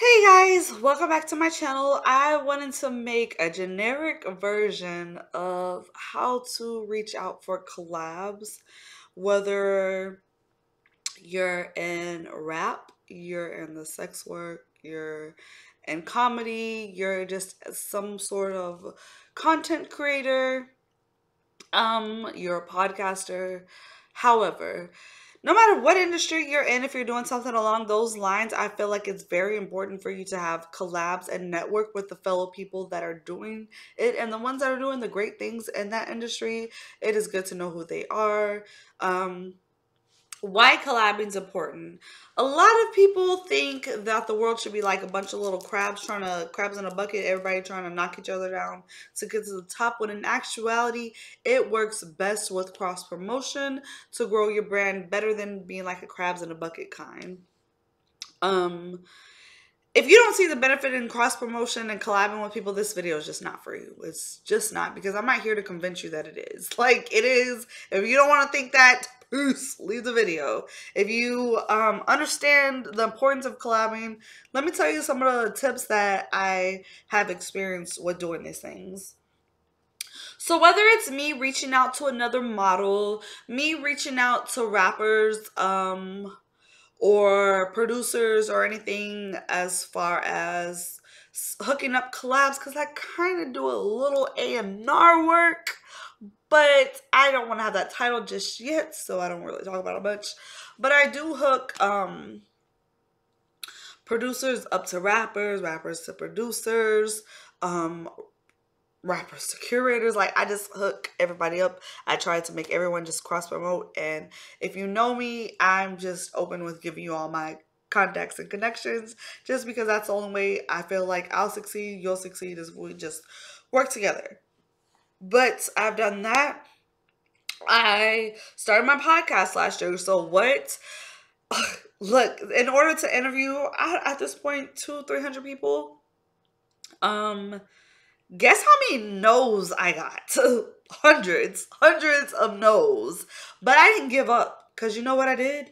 Hey guys, welcome back to my channel. I wanted to make a generic version of how to reach out for collabs, whether you're in rap, you're in the sex work, you're in comedy, you're just some sort of content creator, you're a podcaster. However, no matter what industry you're in, if you're doing something along those lines, I feel like it's very important for you to have collabs and network with the fellow people that are doing it and the ones that are doing the great things in that industry. It is good to know who they are. Um, why collabing is important. A lot of people think that the world should be like a bunch of little crabs in a bucket, everybody trying to knock each other down to get to the top. When in actuality, it works best with cross promotion to grow your brand better than being like a crabs in a bucket kind. Um, if you don't see the benefit in cross promotion and collabing with people, this video is just not for you. It's just not, because I'm not here to convince you that it is. Like, it is. If you don't want to think that, peace, leave the video. If you understand the importance of collabing, let me tell you some of the tips that I have experienced with doing these things. So whether it's me reaching out to another model, me reaching out to rappers, or producers or anything as far as hooking up collabs, because I kind of do a little A&R work, but I don't want to have that title just yet, so I don't really talk about it much. But I do hook producers up to rappers, rappers to producers, um, rappers to curators. Like, I just hook everybody up. I try to make everyone just cross promote, and if you know me, I'm just open with giving you all my contacts and connections, just because that's the only way I feel like I'll succeed, you'll succeed, is if we just work together. But I've done that. I started my podcast last year. So what? Look, in order to interview at this point 200-300 people, um guess how many no's I got? Hundreds of no's. But I didn't give up, because you know what I did?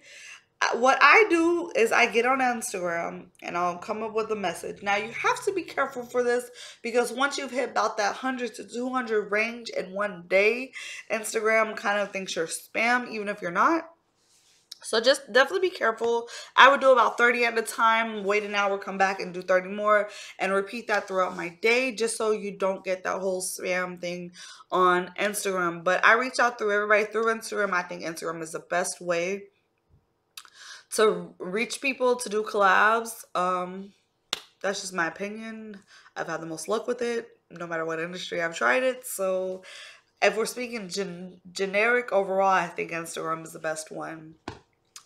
What I do is I get on Instagram and I'll come up with a message. Now, you have to be careful for this, because once you've hit about that 100 to 200 range in one day, Instagram kind of thinks you're spam, even if you're not. So just definitely be careful. I would do about 30 at a time, wait an hour, come back and do 30 more, and repeat that throughout my day, just so you don't get that whole spam thing on Instagram. But I reach out through everybody through Instagram. I think Instagram is the best way to reach people to do collabs. That's just my opinion. I've had the most luck with it, no matter what industry I've tried it. So if we're speaking generic overall, I think Instagram is the best one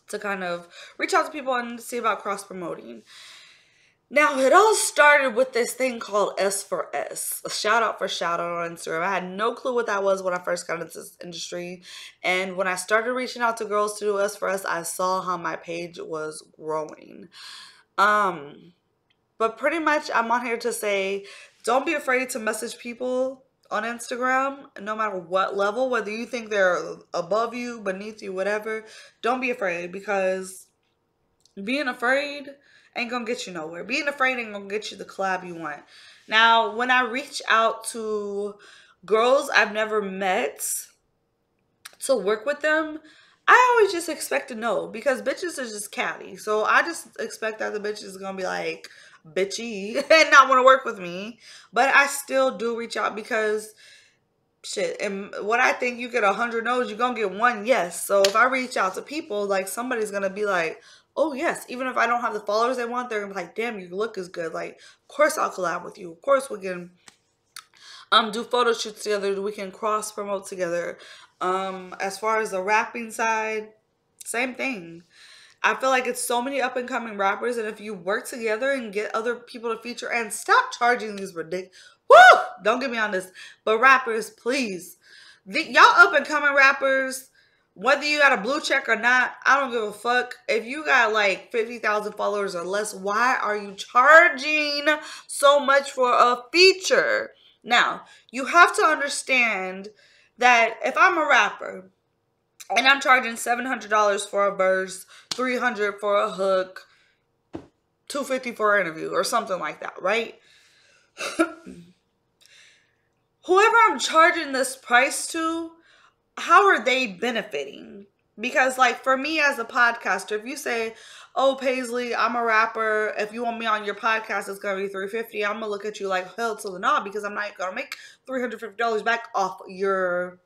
to kind of reach out to people and see about cross promoting. Now, it all started with this thing called S for S, a shout out for shout out on Instagram. I had no clue what that was when I first got into this industry. And when I started reaching out to girls to do S for S, I saw how my page was growing. But pretty much I'm on here to say, don't be afraid to message people on Instagram, no matter what level, whether you think they're above you, beneath you, whatever. Don't be afraid, because being afraid ain't gonna get you nowhere. Being afraid ain't gonna get you the collab you want. Now, when I reach out to girls I've never met to work with them, I always just expect to know, because bitches are just catty. So I just expect that the bitch is gonna be like bitchy and not want to work with me. But I still do reach out, because shit, and what I think, you get 100 no's, you're gonna get one yes. So if I reach out to people, like, somebody's gonna be like, oh yes, even if I don't have the followers they want, they're gonna be like, damn, your look is good. Like, of course I'll collab with you. Of course we can do photo shoots together. We can cross promote together. As far as the rapping side, same thing. I feel like it's so many up and coming rappers, and if you work together and get other people to feature, and stop charging these ridiculous, woo, don't get me on this, but rappers, please, y'all up and coming rappers, whether you got a blue check or not, I don't give a fuck. If you got like 50,000 followers or less, why are you charging so much for a feature? Now, you have to understand that if I'm a rapper and I'm charging $700 for a verse, $300 for a hook, $250 for an interview or something like that, right? Whoever I'm charging this price to, how are they benefiting? Because like for me as a podcaster, if you say, oh, Paisley, I'm a rapper, if you want me on your podcast, it's gonna be $350, I'm gonna look at you like hell to the knob, because I'm not gonna make $350 back off your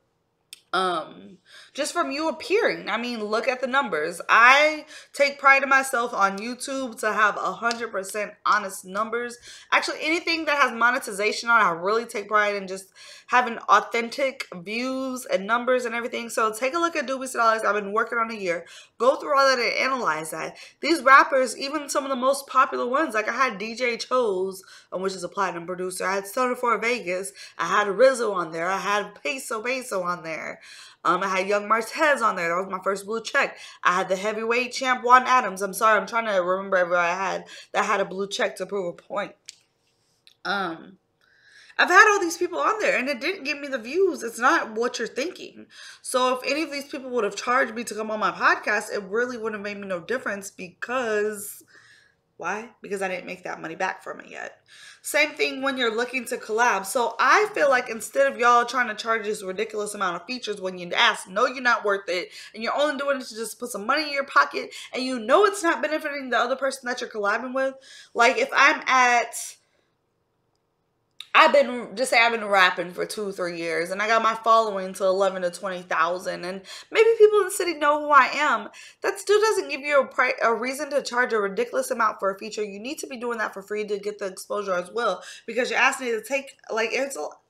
just from you appearing. I mean, look at the numbers. I take pride in myself on YouTube to have 100% honest numbers. Actually, anything that has monetization on, I really take pride in just having authentic views and numbers and everything. So take a look at Doobie Dollars. I've been working on a year. Go through all that and analyze that. These rappers, even some of the most popular ones, like I had DJ Chose, which is a platinum producer. I had Stoner for Vegas. I had Rizzo on there. I had Peso on there. I had Young Martez on there. That was my first blue check. I had the heavyweight champ Juan Adams. I'm sorry, I'm trying to remember everybody I had that had a blue check to prove a point. I've had all these people on there and it didn't give me the views. It's not what you're thinking. So if any of these people would have charged me to come on my podcast, it really wouldn't have made me no difference, because why? Because I didn't make that money back from it yet. Same thing when you're looking to collab. So I feel like instead of y'all trying to charge this ridiculous amount of features when you ask, no, you're not worth it, and you're only doing it to just put some money in your pocket, and you know it's not benefiting the other person that you're collabing with. Like if I've been rapping for 2-3 years and I got my following to 11 to 20,000, and maybe people in the city know who I am. That still doesn't give you a reason to charge a ridiculous amount for a feature. You need to be doing that for free to get the exposure as well, because you're asking me to take, like,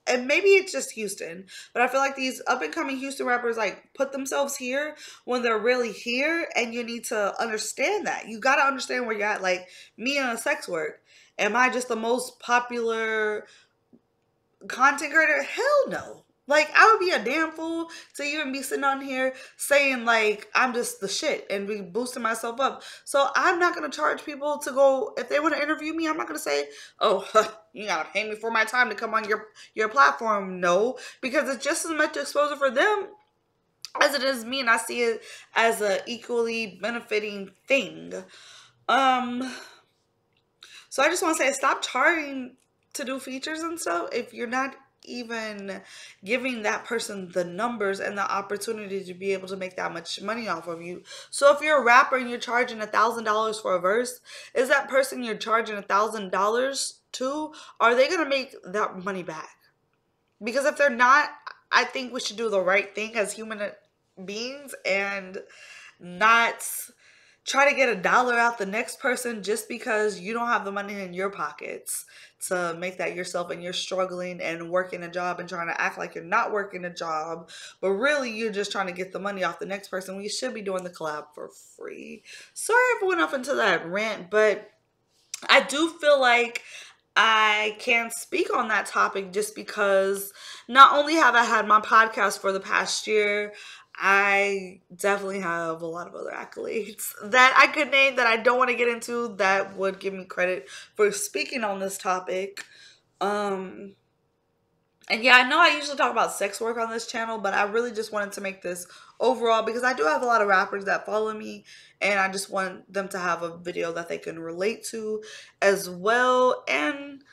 and maybe it's just Houston, but I feel like these up and coming Houston rappers like put themselves here when they're really here, and you need to understand that. You got to understand where you're at. Like me in a sex work, am I just the most popular content creator? Hell no. Like, I would be a damn fool to even be sitting on here saying like I'm just the shit and be boosting myself up. So I'm not going to charge people to go, if they want to interview me, I'm not going to say, oh, you got to pay me for my time to come on your platform. No, because it's just as much exposure for them as it is me, and I see it as a equally benefiting thing. So I just want to say, stop charging to do features and stuff if you're not even giving that person the numbers and the opportunity to be able to make that much money off of you. So if you're a rapper and you're charging $1,000 for a verse, is that person you're charging $1,000 to, are they gonna make that money back? Because if they're not, I think we should do the right thing as human beings and not try to get $1 out the next person just because you don't have the money in your pockets to make that yourself, and you're struggling and working a job and trying to act like you're not working a job, but really you're just trying to get the money off the next person. We should be doing the collab for free. Sorry if I went off into that rant, but I do feel like I can't speak on that topic just because not only have I had my podcast for the past year, I definitely have a lot of other accolades that I could name that I don't want to get into that would give me credit for speaking on this topic. And yeah, I know I usually talk about sex work on this channel, but I really just wanted to make this overall because I do have a lot of rappers that follow me, and I just want them to have a video that they can relate to as well. And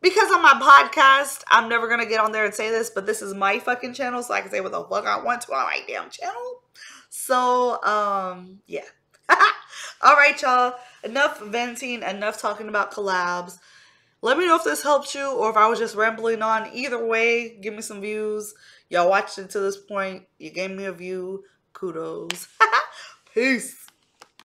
because on my podcast, I'm never going to get on there and say this, but this is my fucking channel, so I can say what the fuck I want to on my damn channel. So, yeah. All right, y'all. Enough venting, enough talking about collabs. Let me know if this helped you or if I was just rambling on. Either way, give me some views. Y'all watched it to this point. You gave me a view. Kudos. Peace.